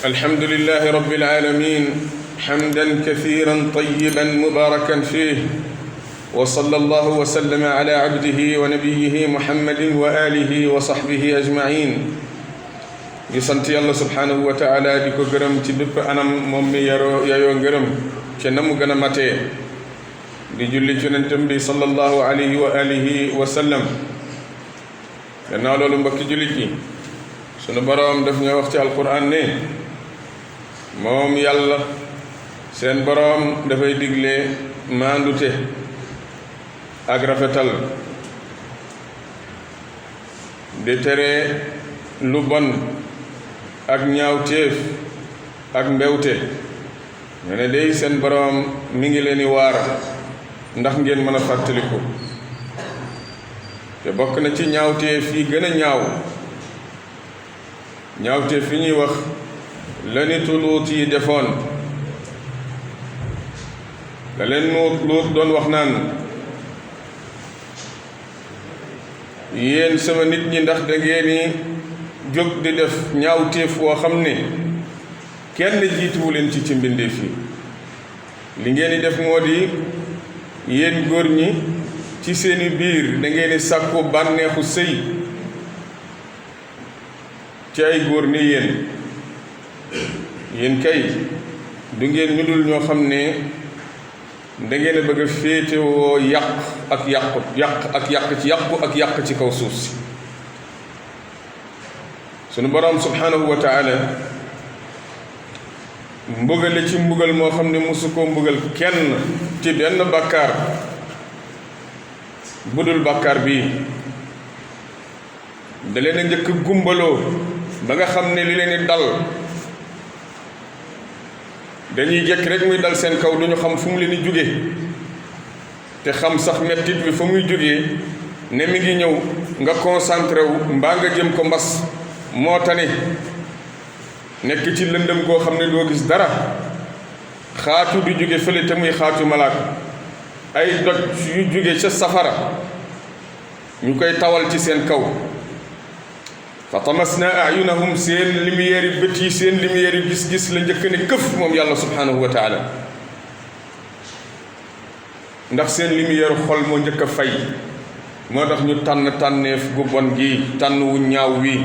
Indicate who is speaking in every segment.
Speaker 1: الحمد لله رب العالمين حمدا كثيرا طيبا مباركا فيه وصلى الله وسلم على عبده ونبيه محمد وآله وصحبه أجمعين يسنتي الله سبحانه وتعالى ديكو غرم تي بيب انام مومي يايو غرم تي نامو غنا ماتي دي جولي تي ننتم بي صلى الله عليه وآله وسلم gannaaw loolu mbokki jullit yi sunu boroom daf ñoo wax ci alquran ne moom yàlla seen boroom dafay digle maandute ak rafetal di tere lu bon ak ñaawteef ak mbewte ñu ne day seen boroom mi ngi leen di waar ndax ngeen mën a fàttaliku te bokk na ci ñaawteef yi gën a ñaawteef fi ñuy wax la nitu Luut yi defoon la leen Luut doon wax naan yéen sama nit ñi ndax da ngeen ni jóg di def ñaawteef woo xam ne kenn jiituwu leen ci mbindeef yi li ngeen di def moo di yéen góor ñi ci seeni biir da ngeen di sàkku bànneexu sëy ci ay góor ni yéen kay du ngeen ñu dul ñoo xam ne da ngeen a bëgg a féetewoo yàq ci kaw suuf si sunu boroom subhanahu wa taala mbugale ci mbugal moo xam ne mosu koo mbugal kenn ci benn bàkkaar budul bàkkaar bii da leen a njëkk gumbaloo ba nga xam ne li leen di dal dañuy jekk rek muy dal seen kaw duñu xam fu mu leen di jóge te xam sax mettit bi fa muy jógee ne mi ngi ñëw nga concentré wu mbaa nga jëm ko mbas moo tane nekk ci lëndëm goo xam ne doo gis dara xaatu du jóge fële te muy xaatu malaaka ay doj yu jóge ca safara ñu koy tawal ci seen kaw fa tamasna ayunahum seen lumière yi bët yi seen lumière yi gis-gis la njëkk ne këf moom yàlla subhanahu wa taala ndax seen lumière xol moo njëkk a fay moo tax ñu tànneef gu bon gi tànn wu ñaaw wi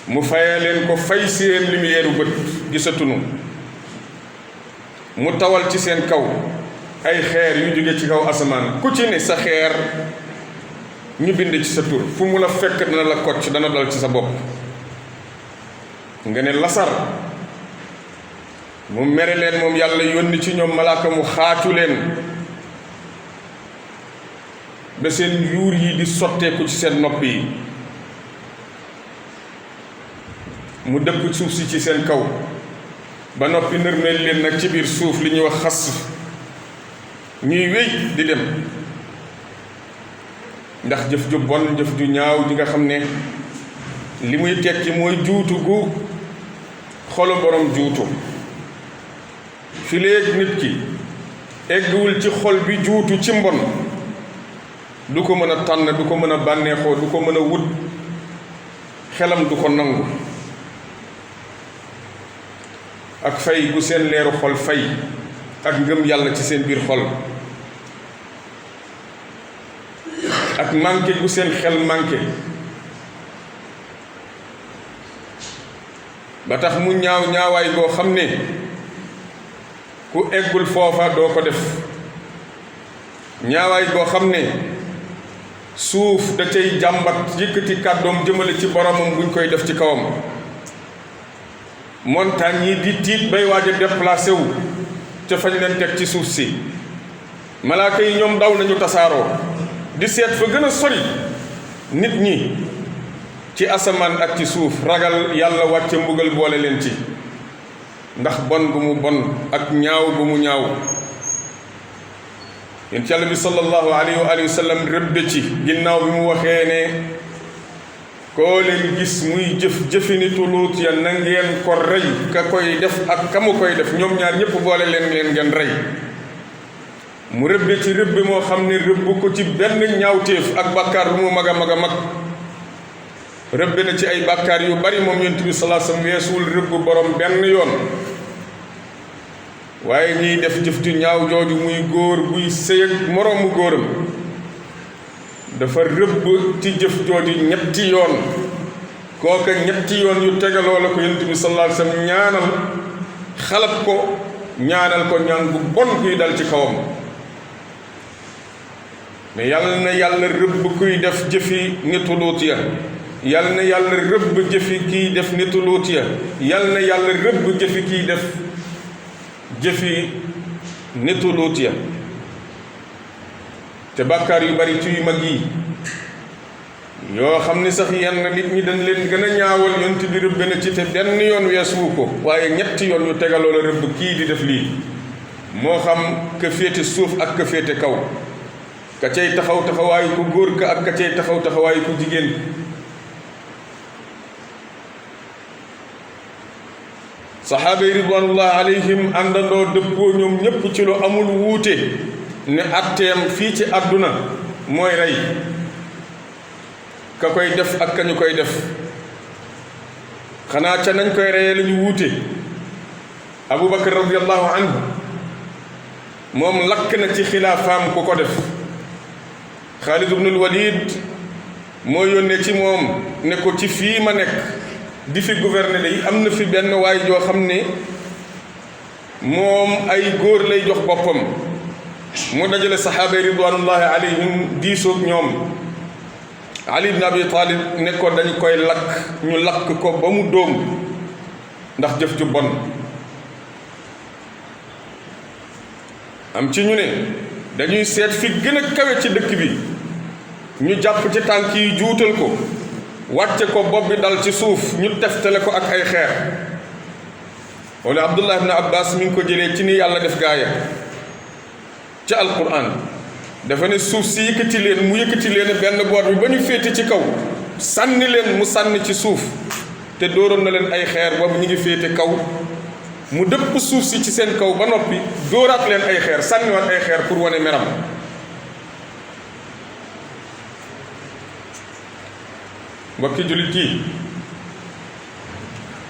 Speaker 1: mu fayee leen ko fay seen lumière bët gisatunu mu tawal ci seen kaw ay xeer yu jóge ci kaw asamaan ku ci ne sa xeer ñu bind ci sa tur fu mu la fekk dana la kocc dana dal ci sa bopp nga ne lasar mu mere leen moom yàlla yónni ci ñoom malaaka mu xaatu leen ba seen yuur yi di sotteeku ci seen nopp yi mu dëpp suuf si ci seen kaw ba noppi nërmeel leen nag ci biir suuf li ñuy wax xas ñuy wéy di dem ndax jëf ju bon jëf ju ñaaw ji nga xam ne li muy tekki mooy juutu gu xolu borom juutu fi léegi nit ki egguwul ci xol bi juutu ci mbon du ko mën a tànn du ko mën a bànneexoo du ko mën a wut xelam du ko nangu ak fay gu seen leeru xol fay ak ngëm yàlla ci seen biir xol ak manqué gu seen xel manqué ba tax mu ñaawaay goo xam ne ku eggul foofa doo ko def ñaawaay goo xam ne suuf da cay jàmbat yëkkati kàddoom jëmale ci boromam buñ koy def ci kawam montagne yi di tiit bay waaj a déplacé wu ca fañ leen teg ci suuf si malaaka yi ñoom daw nañu tasaaroo di seet fa gën a sori nit ñi ci asamaan ak ci suuf ragal yàlla wàcce mbugal boole leen ci ndax bon gu mu bon ak ñaaw gu mu ñaaw yéen ci yàlla bi sallallahu alayhi wa sallam rëbbe ci ginnaaw bi mu waxee ne koo leen gis muy jëfi nitu Luut ya na ngeen ko rey ka koy def ak ka mu koy def ñoom ñaar ñëpp boole leen ngeen rey mu rëbbe ci rëbbe moo xam ne rëbb ko ci benn ñaawteef ak bàkkaar bu mu mag a mag rëbbe na ci ay bàkkaar yu bari moom yonent bi sallallahu alayhi wasallam weesuwul rëbb borom benn yoon waaye ñiy def jëf ju ñaaw jooju muy góor buy sëy ak moroomu góoram dafa rëbb ci jëf jooju ñetti yoon kooka ñetti yoon yu tegaloo la ko yonent bi sallallahu alayhi wasallam ñaanal xalab ko ñaanal ko ñaan bu bon kuy dal ci kawam ne yàlla na yàlla rëbb kuy def jëfi nitu Luut ya yàlla na yàlla rëbb jëfi kiy def nitu Luut ya yàlla na yàlla rëbb jëfi kiy def jëfi nitu Luut ya te bàkkaar yu bari ci yu mag yi yoo xam ni sax yenn nit ñi dañ leen gën a ñaawal yonent bi rëbb na ci te benn yoon weesuwu ko waaye ñetti yoon yu tegaloo la rëbb kii di def lii moo xam ka féete suuf ak ka féete kaw ka cay taxaw taxawaayu ku góor ka ak ka cay taxaw taxawaayu ku jigéen saxaaba yi ridwaanullah alayhim àndandoo dëppoo ñoom ñépp ci lu amul wuute ne atteem fii ci àdduna mooy rey ka koy def ak ka ñu koy def xanaa ca nañ koy reyee la ñu wuute Abubakar radiyallahu anhu moom lakk na ci xilaafaam ku ko def Xaalid ibnul Walid moo yónnee ci moom ne ko ci fii ma nekk di fi gouverner day am na fi benn waay joo xam ne moom ay góor lay jox boppam mu dajale saxaaba yi ridwanullahi alayhim diisoog ñoom Ali ibn Abi Talib ne ko dañ koy lakk ñu lakk ko ba mu dóom ndax jëf ju bon am ci ñu ne dañuy seet fi gën a kawe ci dëkk bi ñu jàpp ci tànk yi juutal ko wàcce ko bopp bi dal ci suuf ñu teftale ko ak ay xeer wala Abdullah ibn Abbas mi ngi ko jëlee ci ni yàlla def gaaya ca alquran dafa ne suuf si yëkkati leen mu yëkkati leen benn boor bi ba ñu féete ci kaw sànni leen mu sànni ci suuf te dóoroon na leen ay xeer boobu ñu ngi féete kaw mu dëpp suuf si ci seen kaw ba noppi dóoraat leen ay xeer sànniwaat ay xeer pour wane meram mbokki jullit yi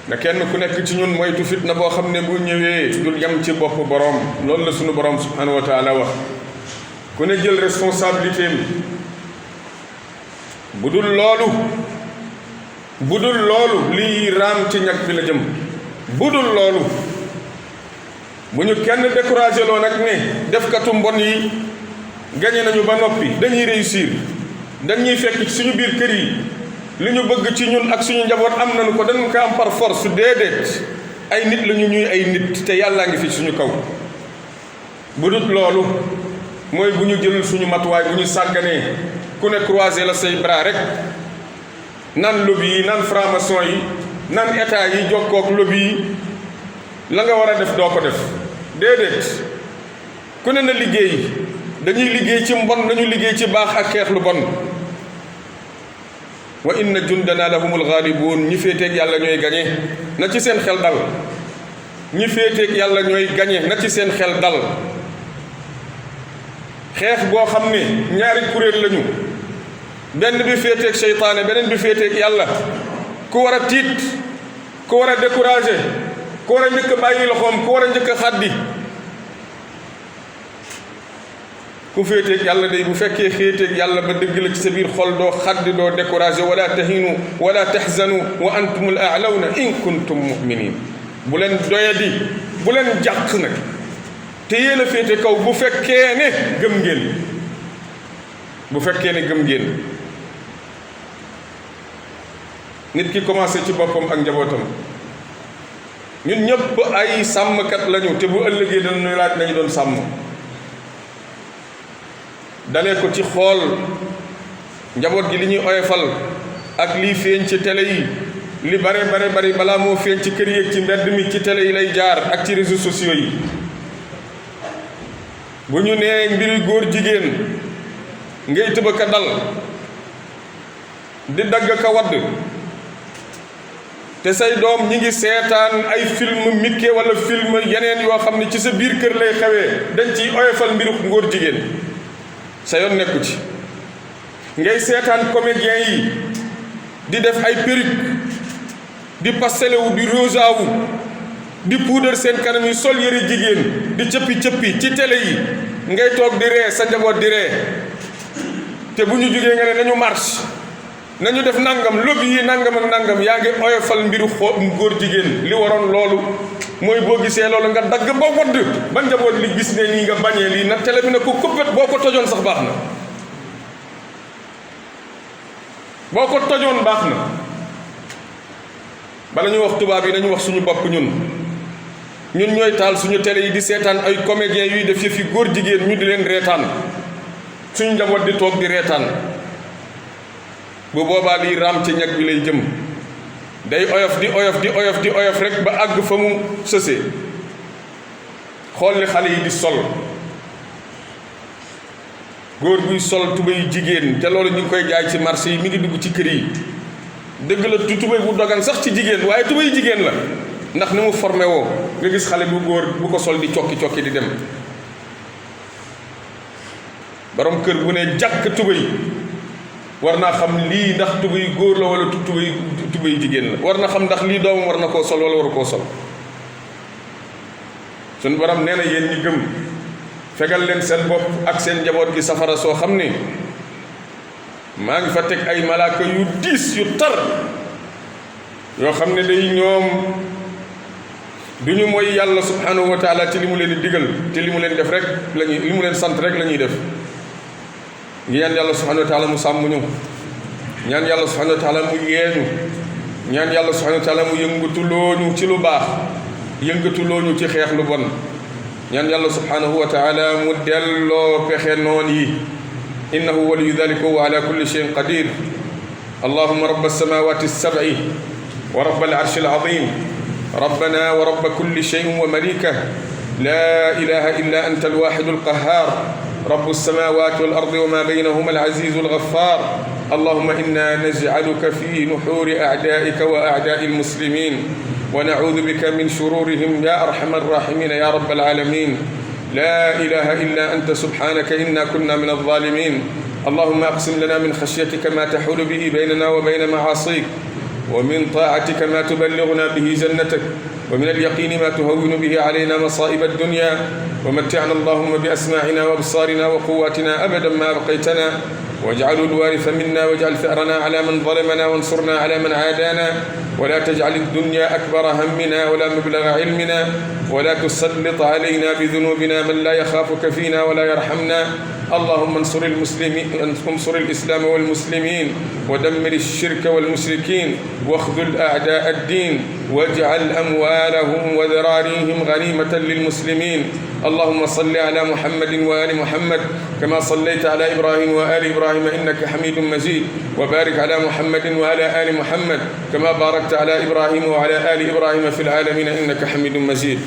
Speaker 1: na kenn ku nekk ci ñun moytu fitna boo xam ne bu ñëwee dul yem ci bopp boroom loolu la sunu boroom subhanahu wa taala wax ku ne jël responsabilité am bu dul loolu lii raam ci ñag bi la jëm bu dul loolu bu ñu kenn découragé loo nag ne defkatu mbon yi gañe nañu ba noppi dañuy réussir dañuy fekk ci suñu biir kër yi li ñu bëgg ci ñun ak suñu njaboot am nañu ko dañu ko am par force déedéet ay nit la ñu ñuy ay nit te yàllaa ngi fi suñu kaw bu dul loolu mooy bu ñu jëlul suñu matuwaay bu ñu sàgganee ku ne croiser la say bras rek nan lobby yi nan franc-maçon yi nan état yi jokkook lobby yi la nga war a def doo ko def déedéet ku ne na liggéey dañuy liggéey ci mbon nañu liggéey ci baax ak xeex lu bon wa inna jundana lahumul ghalibun ñi féeteeg yàlla ñooy gañe na ci seen xel dal ñi féeteeg yàlla ñooy gañe na ci seen xel dal xeex boo xam ne ñaari kuréel lañu benn bi féeteeg seytaane beneen bi féeteeg yàlla ku war a tiit ku war a découragé ku war a njëkk a bàyyi loxoom ku war a njëkk a xaddi ku féeteeg yàlla day bu fekkee féeteeg yàlla ba dëgg la ci sa biir xol doo xaddi doo découragé wala tahinu wala tahzanu wa antumul a'lawna in kuntum mu'minin bu leen doyadi bu leen jàq nag te yéen a féete kaw bu fekkee ne gëm ngeen nit ki commencé ci boppam ak njabootam ñun ñëpp ay sàmmkat lañu te bu ëllëgee dañu laaj nañu doon sàmm dalee ko ci xool njaboot gi li ñuy oyofal ak lii feeñ ci télé yi li bare balaa moo feeñ ci kër yi ak ci mbedd mi ci télé yi lay jaar ak ci réseaux sociaux yi bu ñu nee mbiri góor jigéen ngay tëba ka dal di dagg ka wadd te say doom ñi ngi seetaan ay film Mickey wala film yeneen yoo xam ne ci sa biir kër lay xewee dañ ciy oyofal mbiru ngóor jigéen sa yoon nekku ci ngay seetaan comédien yi di def ay perruque di pastelé wu di rosa wu di puudar seen kanam yi sol yëre jigéen di cëppi ci télé yi ngay toog di ree sa njaboot di ree te bu ñu jógee nga ne nañu marche nañu def nangam lobby yi nangam ak nangam yaa ngi oyofal mbiru góor jigéen li waroon loolu mooy boo gisee loolu nga dagg ba wadd ba njaboot li gis ne nii nga bañee lii nag télé bi ne ko kuppet boo ko tojoon sax baax na boo ko tojoon baax na bala ñu wax tubaab yi nañu wax suñu bopp ñun ñooy taal suñu télé yi di seetaan ay comédiens yuy def yëfi góor jigéen ñu di leen reetaan suñu njaboot di toog di reetaan bu boobaa liy raam ci ñag bi lay jëm day oyof di oyof rek ba àgg fa mu sësee xool li xale yi di sol góor guy sol tubéy jigéen te loolu ñu ngi koy jaay ci marché yi mi ngi dugg ci kër yi dëgg la tubéy bu dogan sax ci jigéen waaye tubéy jigéen la ndax ni mu formé woo nga gis xale bu góor bu ko sol di cokki di dem borom kër bu ne jàkk tubéy war naa xam lii ndax tubéy góor la wala tubéy jigéen la war na xam ndax lii doomam war na koo sol wala waru koo sol suñu borom nee na yéen ñi gëm fegal leen seen bopp ak seen njaboot gi safara soo xam ne maa ngi fa teg ay malaaka yu diis yu tar yoo xam ne day ñoom du ñu mooy yàlla subhanahu wa taala ci li mu leen di digal te li mu leen def rek lañuy li mu leen sant rek la ñuy def ngi ñaan yàlla subhanahu wa taala mu sàmm ñu ñaan yàlla subhanahu wa taala mu yeeñu ñaan yàlla subhanahu wa taala mu yëngatuloo ñu ci lu baax yëngatuloo ñu ci xeex lu bon ñaan yàlla subhanahu wa taala mu delloo pexe noon yi innahu waliyu dalika wa ala kulli shay'in qadir allahumma rabba as-samawati as-sab'i wa rabba al-arshi al-azim rabbana wa rabba kulli shay'in wa malikah la ilaha illa anta al-wahid al-qahhar رب السماوات والأرض وما بينهما العزيز الغفار اللهم إنا نجعلك في نحور أعدائك وأعداء المسلمين ونعوذ بك من شرورهم يا أرحم الراحمين يا رب العالمين لا إله إلا أنت سبحانك إنا كنا من الظالمين اللهم أقسم لنا من خشيتك ما تحول به بيننا وبين معاصيك ومن طاعتك ما تبلغنا به جنتك ومن اليقين ما تهون به علينا مصائب الدنيا ومتعنا اللهم بأسماعنا وأبصارنا وقواتنا أبدا ما بقيتنا واجعله الوارث منا واجعل ثأرنا على من ظلمنا وانصرنا على من عادانا ولا تجعل الدنيا أكبر همنا ولا مبلغ علمنا ولا تسلط علينا بذنوبنا من لا يخافك فينا ولا يرحمنا اللهم انصر الإسلام والمسلمين ودمر الشرك والمشركين واخذل أعداء الدين واجعل أموالهم وذراريهم غنيمة للمسلمين اللهم صل على محمد وآل محمد كما صليت على إبراهيم وآل إبراهيم إنك حميد مجيد وبارك على محمد وعلى آل محمد كما باركت على إبراهيم وعلى آل إبراهيم في العالمين إنك حميد مجيد